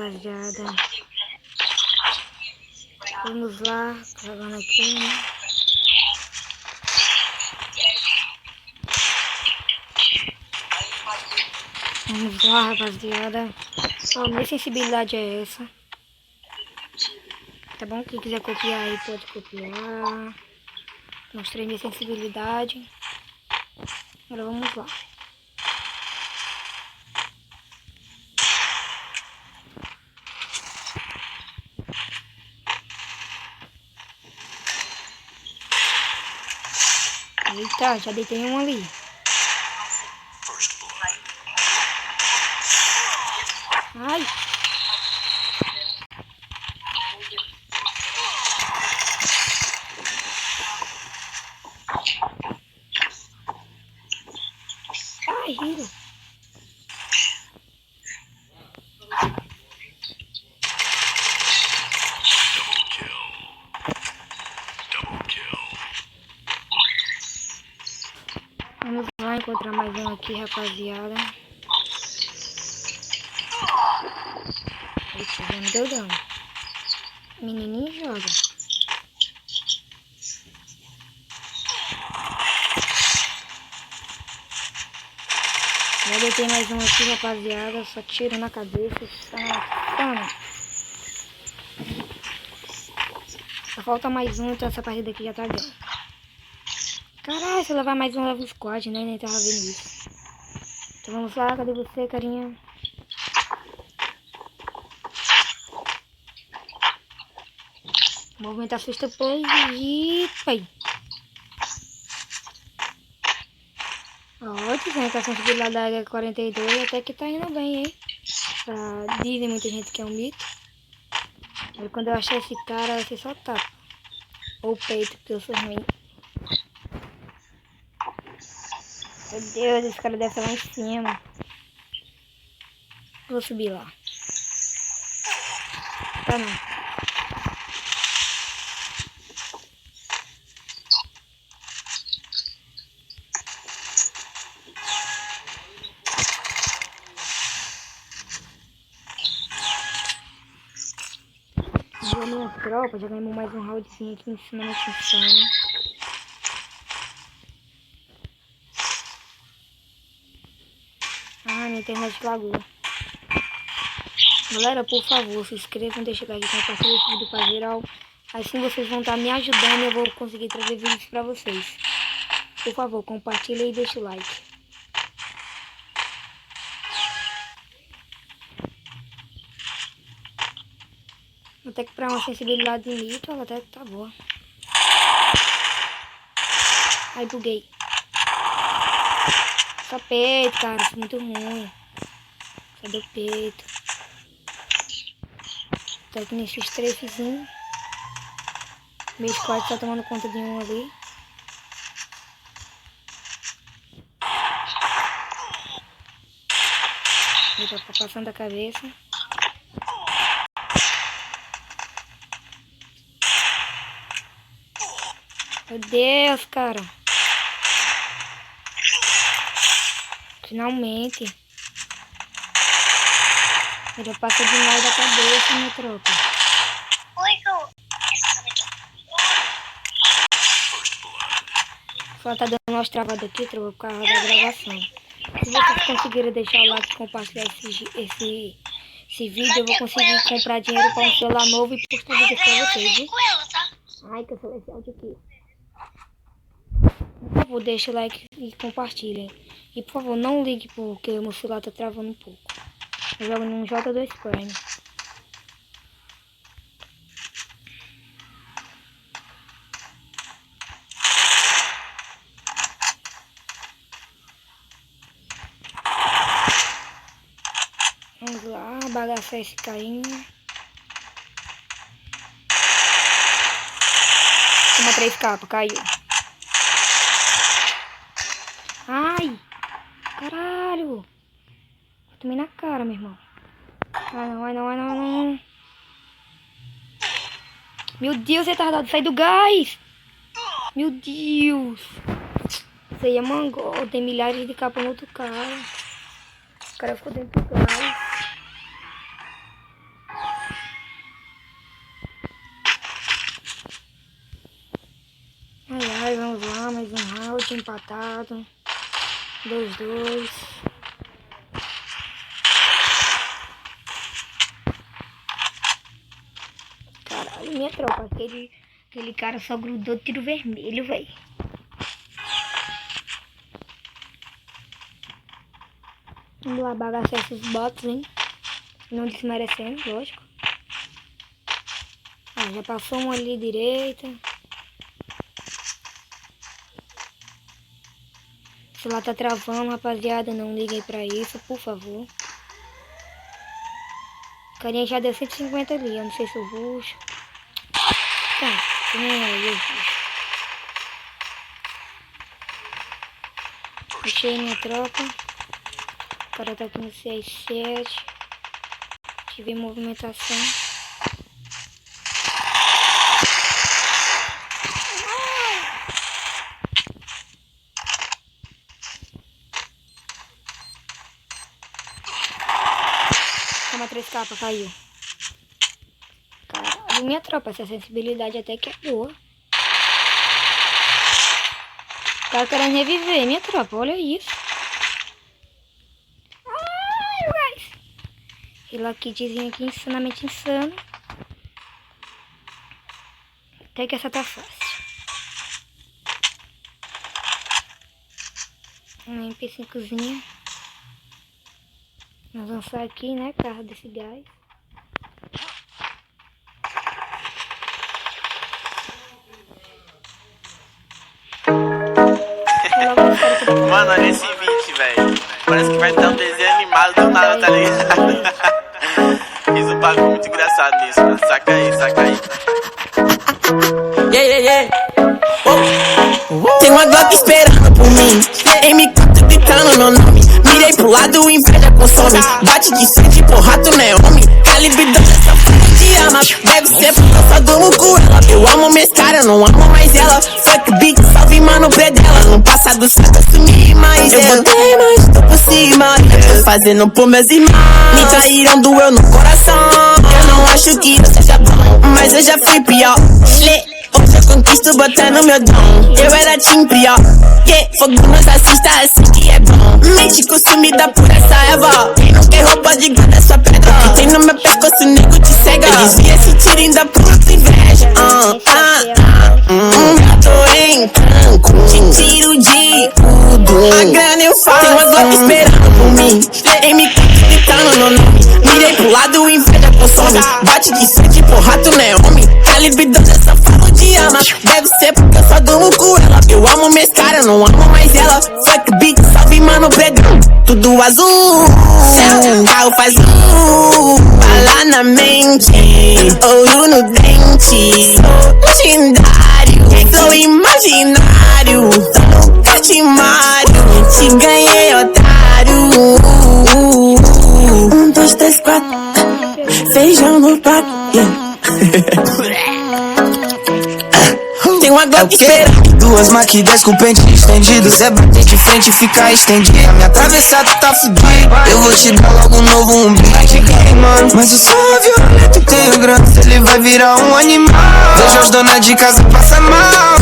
rapaziada. Vamos lá, gravando aqui, né? Vamos lá, rapaziada. Ó, minha sensibilidade é essa. Tá bom? Quem quiser copiar aí pode copiar. Mostrei minha sensibilidade. Agora vamos lá. Eita, já deitei um ali. Ai! Ai, Hiro! Vamos lá encontrar mais um aqui, rapaziada. Eita, já me deu dano. Menininho joga. Já deitei mais um aqui, rapaziada. Só tiro na cabeça. Só falta mais um, então essa partida aqui já tá ganha. Caralho, se eu levar mais um, leva o squad, né? Nem tava vendo isso. Então vamos lá, cadê você, carinha? Movimentar sexta play e... pai. Ó, dizendo que a sensibilidade da área 42 até que tá indo bem, hein? Dizem muita gente que é um mito. Mas quando eu achar esse cara, vai ser só tapa. Ou peito, porque eu sou ruim. Meu Deus, esse cara deve estar lá em cima. Vou subir lá. Tá não. Já minha tropa, já ganhamos mais um roundzinho aqui em cima na Insana. Ah, minha internet lagou. Galera, por favor, se inscrevam, deixem o like, compartilhem esse vídeo pra geral. Assim vocês vão estar me ajudando e eu vou conseguir trazer vídeos pra vocês. Por favor, compartilhem e deixem o like. Até que pra uma sensibilidade de mito, ela até que tá boa. Ai, buguei. Só peito, cara, isso é muito ruim. Cadê o peito? Tô aqui nesse estrefezinho. Meu squad tá tomando conta de um ali. Ele tá passando a cabeça. Meu Deus, cara. Finalmente. Ele passa demais da cabeça, minha tropa. Só tá dando umas travadas aqui, tropa, por causa da gravação. Se vocês conseguirem deixar o like e compartilhar esse vídeo, eu vou conseguir comprar dinheiro para um celular novo e postar vídeo pra vocês, viu? Ai, que eu falei esse áudio aqui. Por favor, deixa o like e compartilhem. E por favor, não ligue porque o meu celular tá travando um pouco. Eu jogo num J2 Prime. Vamos lá, bagaçar esse carinha. Toma 3 capas, caiu. Ai! Caralho! Tomei na cara, meu irmão. Ai não, ai não, ai não, ai não. Meu Deus, retardado, sai do gás! Meu Deus! Isso aí é mangol, tem milhares de capas no outro cara. O cara ficou dentro do gás. aqui empatado. 2-2. Caralho, minha tropa. Aquele cara só grudou tiro vermelho, velho. Vamos lá bagaçar esses bots, hein? Não desmerecendo, lógico. Ah, já passou um ali direita. Se lá tá travando, rapaziada, não liguem pra isso, por favor. O carinha já deu 150 ali, eu não sei se eu ruxo. Tá, nem aí, eu ruxo. Puxei minha tropa. O cara tá aqui no 6-7. Tive movimentação. Toma 3 capas, caiu. Caralho, minha tropa, essa sensibilidade até que é boa. Tá querendo reviver, minha tropa, olha isso. Ai, guys. Aquele kitzinho aqui, insanamente insano. Até que essa tá fácil. Um MP5zinho. Nós vamos sair aqui, né, carro desse gás. Mano, olha esse vídeo, velho. Parece que vai ter um desenho animado do nada, tá ligado? Fiz um bagulho muito engraçado nisso, mano. Saca aí, saca aí. Tem uma Glock esperando por mim. M4 gritando meu nome. Mirei pro lado, inveja consome. Bate de frente, porra, tu não é homem. Calibre 2, essa f*** te ama. Deve ser porque eu só durmo com ela. Eu amo minhas caras, não amo mais ela. Fuck beat, salve mano o pé dela. No passado só assumi mais eu botei mais, tô por cima. Eu tô fazendo por meus irmãos. Me traíram, doeu no coração. Eu não acho que eu seja bom, mas eu já fui pior. Hoje eu conquisto botando meu dom. Eu era time pior. Fogo nos assista, assim que é bom. Mente consumida por essa erva. Quem não quer roupa de guarda sua pedra. Que tem no meu pescoço, nego te cega. Desvia esse tiro ainda por inveja. Tô em tranco, te tiro de tudo. A grana eu faço. Tem uma Glock esperando por mim. M4 gritando meu nome. Mirei pro lado, inveja consome. Bate de frente, porra, tu não é homem. Calibre 2, essa fala te ama. Deve ser porque eu só durmo com ela. Eu amo minhas caras, não amo mais ela. Fuck beat, salve mano pedrão. Tudo azul, carro faz bala na mente, ouro no dente. Sou lendário, sou imaginário. Tô no catimário, te ganhei, otário. 1, 2, 3, 4, feijão no prato. Tem uma Glock esperando. Duas Mac 10 com pente estendido. Zé bater de frente e ficar estendido. A minha atravessada tá fudida. Eu vou te dar logo um novo umbigo, mano. Mas eu sou violento e tenho grana. Ele vai virar um animal. Vejo as donas de casa passar mal.